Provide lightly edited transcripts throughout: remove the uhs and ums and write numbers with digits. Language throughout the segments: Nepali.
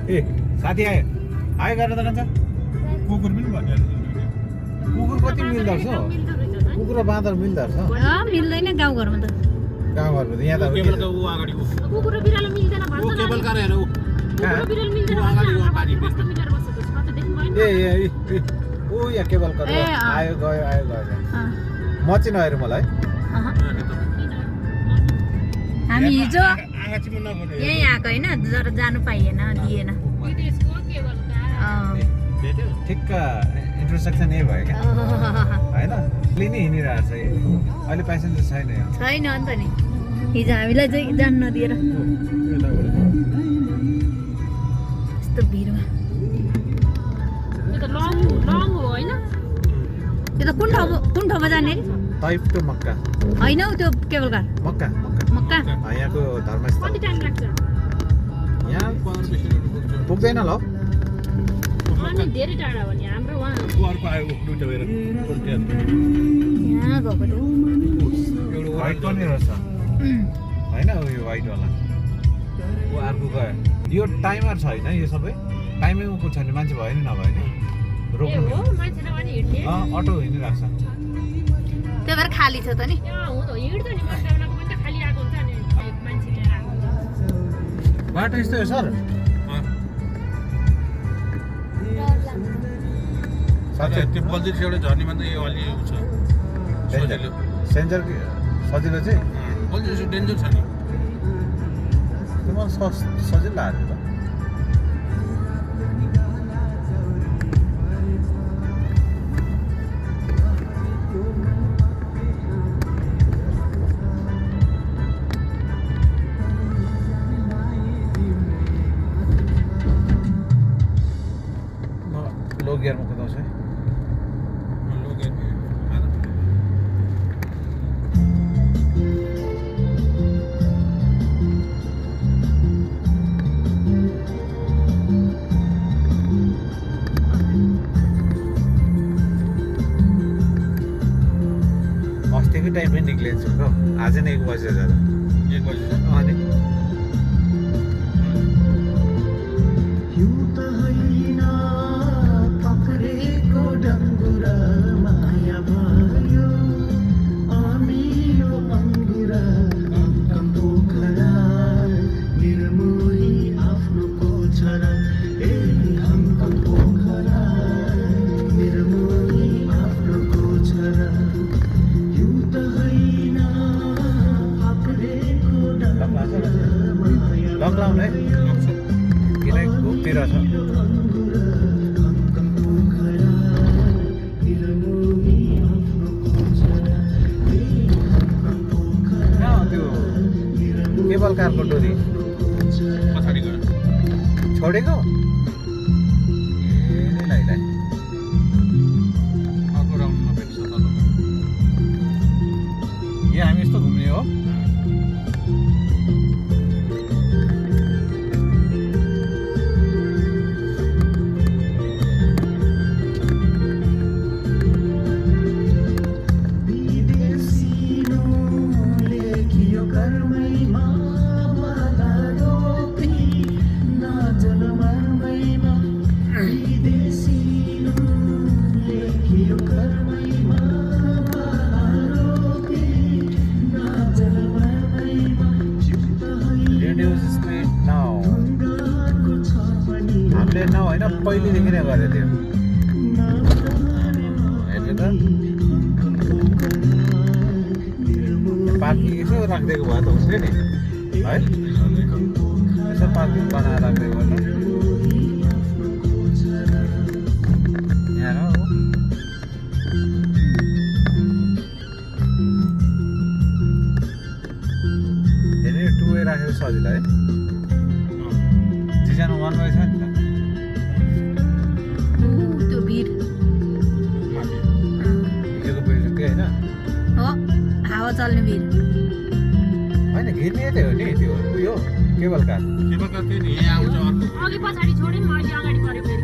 ए साथी आयो आयो गरेर त कान्छ कुकुर पनि भन्यो कुकुर कति मिल्दो रहेछ कुकुर र बाँदर मिल्दो रहेछ मिल्दैन गाउँघरमा त गाउँघरमा त यहाँ त केबलको ऊ अगाडि कुकुर र बिरालो मिल्दैन ऊ केबल कार हेर ऊ कुकुर र बिरालो मिल्दैन अगाडि ऊ पानी कस्तो मिलेर बसेको छ त देख्नु भएन ए ओ यहाँ केबल कर आयो गयो म चाहिँ नहेर मलाई हामी हिजो आँखा चिम्नु नगर्नु यही आएको होइन तर जानु पाइएन दिएन विदेशको केबल भेट्यो ठिक्क इन्टरसेक्सन यही भयो क्या होइन लिने हिँडिरहेको छ अहिले प्यासेन्जर छैन छैन अन्त नि हिजो हामीलाई चाहिँ जान नदिएर यस्तो भिडमा त्यो त लङ हो होइन त्यो त कुन ठाउँमा जाने अरे टाइप टु मक्का होइन हौ त्यो केबल कार मक्का मक्का यहाँको धर्मस्थल कति टाइम लाग्छ यहाँ पुग्दैन ल अनि धेरै टाढा हो नि हाम्रो वहाँ अर्को आयो दुईटा भएर यहाँ गएको थियो एउटा वाइट पनि रहेछ होइन उयो वाइटवाला ऊ अर्को गयो यो टाइमर छ होइन यो सबै टाइमिङमा कुछ छैन मान्छे भयो नि नभए नि रोक्नु अटो हिँडिरहेको छ त्यही भएर खाली छ त नि बाटो यस्तो हो सर त्यो बल्जिर एउटा झर्नीमा त यो अलि छ सजिलो सेन्जर सजिलो चाहिँ बल्जिर डेन्जर छ नि त्यो मलाई सजिलो लाग्यो त लो गियरमा कुदाउँछ है अस्तिकै टाइममै निक्लिन्छ हो आज नै 1 बजेर जाँदा 1 बजे अनि लकडाउन है किन घुमतिर छ त्यो केबल कारको डोरी पछाडि गयो छोडेको अर्को राउन्डमा भेट्छ तल यहाँ हामी यस्तो घुम्ने हो होइन पहिलेदेखि नै गरेको थियो हेर्नु त पार्किङ यसो राखिदिएको भए त हुन्थ्यो नि है यसो पार्किङ बनाएर राखिदिएको भए त यहाँ हो हेर्नु 2 वे राखेको सजिलो है डिजाइन 1 वे छ नि त हावा चल्ने भिड होइन घिर्ने त्यही हो नि त्यो उयो केबल कार त्यही नि यहाँ आउँछ अर्को अघि पछाडि छोड्यो नि अहिले अगाडि पऱ्यो फेरि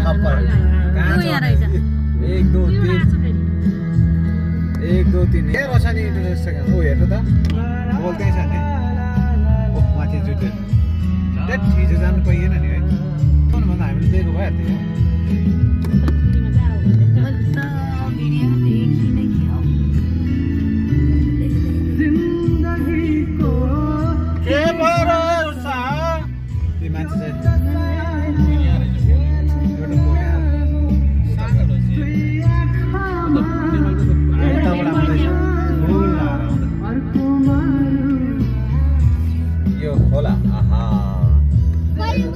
थप्पड कहाँ ऊ छ यहाँ रहेछ। 1 2 3 1 2 3 ए रसानी इन्टरेस्ट छ ओ हेर्नु त बोल त्यही छ नि ओ माथि जुटे त्यत हिजो जानु पाइएन नि है भन्दा हामीले दिएको भए थियो मैले त भिडियो देखिनै थियो। के भरोसा ती मान्छे चाहिँ एउटा बोक्या उताबाट आउँदैछ फुल लाएर आउँदैछ यो खोला आहा यो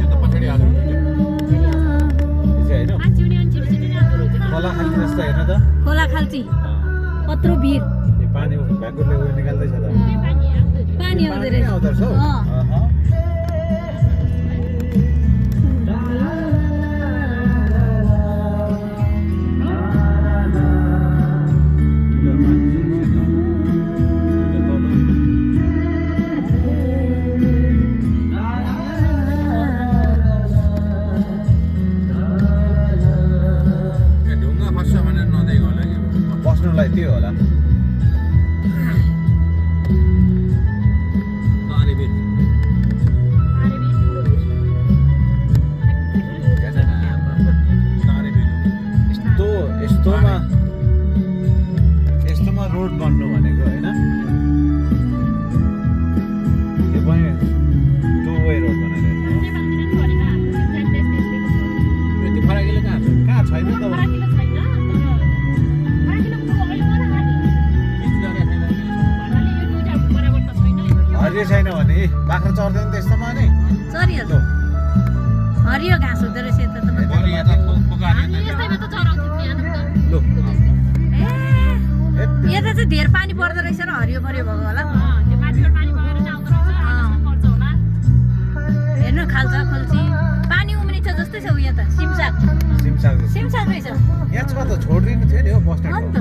त पछाडि आएको यो चाहिँ होइन खोला खाली जस्तो हेर्नु त खोला खाल्ची कत्रो भिड यो पानी भ्याकुरले उयो निकाल्दैछ त पानी आउँदै रहेछ। आउँदो रहेछ हौ अँ। अहँ। यहाँ ढुङ्गा फस्छ भनेर नदेको होला कि बस्नुलाई त्यो होला नारी बेट नारी बेट यस्तोमा रोड बन्नु भनेको होइन यो पनि टु वे रोड बनाएर त्यो फराकिलो कहाँ छ कहाँ छैन त हरियो छैन भने बाख्रा चढ्दैन त्यस्तोमा नि चरिहाल्छ हरियो घाँस हुँदो रहेछ यता त अनि यहाँ त पोकाएर लु ए यता चाहिँ धेर पानी पर्दो रहेछ र हरियो भरियो भएको होला। हेर्नु खाल्छ खोल्ची पानी उम्रिन्छ जस्तै छ उयो त सिमसाग सिमसाग सिमसाग रहेछ। यहाँ छ त छोडिदिनु थियो नि हो बस हो नि स्ट्यान्ड त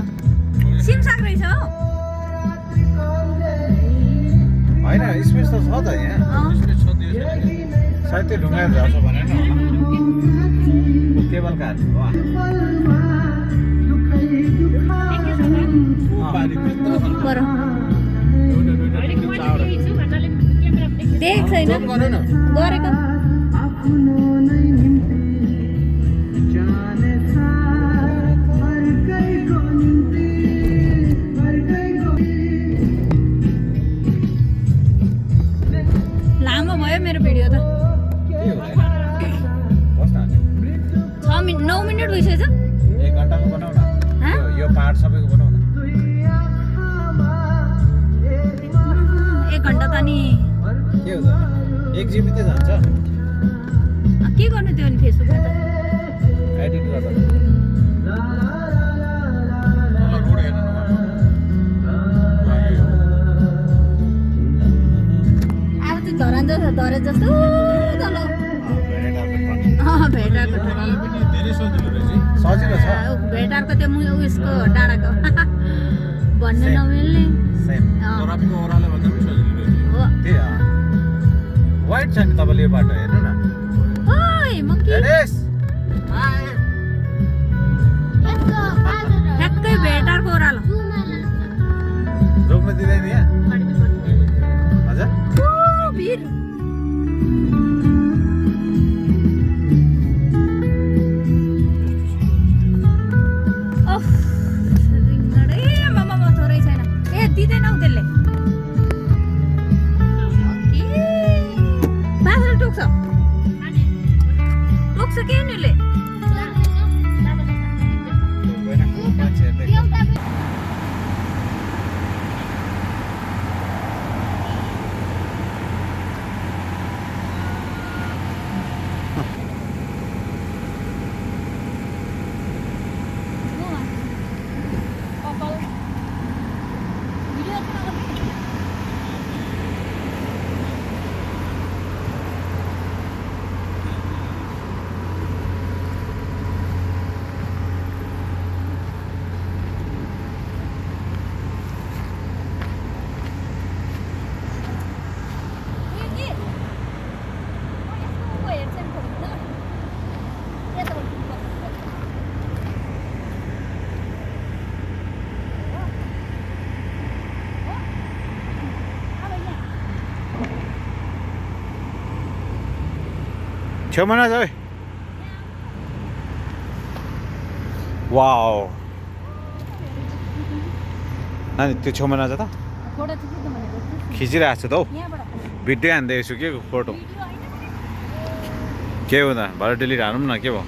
सिमसाग रहेछ हो। होइन स्पेस त छ त यहाँ अँ। सायद त्यो ढुङ्गाहरू झर्छ भनेर नि होला केबल कार वाह पर देख छैन गरे न गरेको लामो भयो मेरो भिडियो त के हुँदैन बस् न 9 मिनट भइसकेछ। 1 घन्टाको बनाऊ न हाँ? यो पार्ट सबैको बनाऊ न 1 घन्टा त नि के हुँदैन 1 GB त जान्छ के गर्नु त्यो नि फेसबुकमा त एडिट गर्दा मलाई रोड हेर्नु न अब त्यो धरे जस्तो तल भेटाएको धेरै सजिलो रहेछ सजिलो छ भेटाएको त्यो उयसको डाँडाको भन्न नमिल्ने सेम तरापको ओह्रालो भन्दा पनि सजिलो रहेछ हो। त्यही वाइट छ नि तपाईँले यो बाटो हेर्नु न ओइ मङ्की हेरेस ठ्याक्कै भेटारको ओह्रालो रोक्न दिँदैन यहाँ हजुर भिर ओफ रिङ्गडे मामा थोरै छैन ए दिँदैनौ त्यसले बादल टोक्छ छेउमा नजा है वाओ नानी त्यो छेउमा नजा त फोटो चाहिँ के भनेको खिचिरहेको छु त हौ यहाँबाट भिडियो हान्दैछु छु के फोटो भिडियो हैन के हुँदा भरे डिलिट हानौँ न के भयो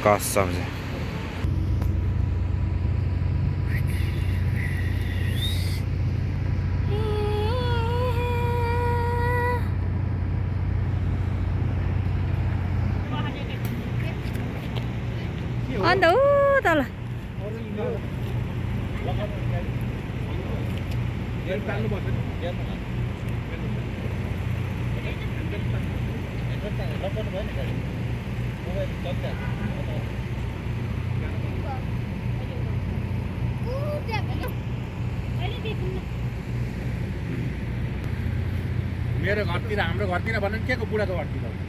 कसम चाहिँ अन्त ऊ तल मेरो घरतिर हाम्रो घरतिर भन्नु के को बुढाको घरतिर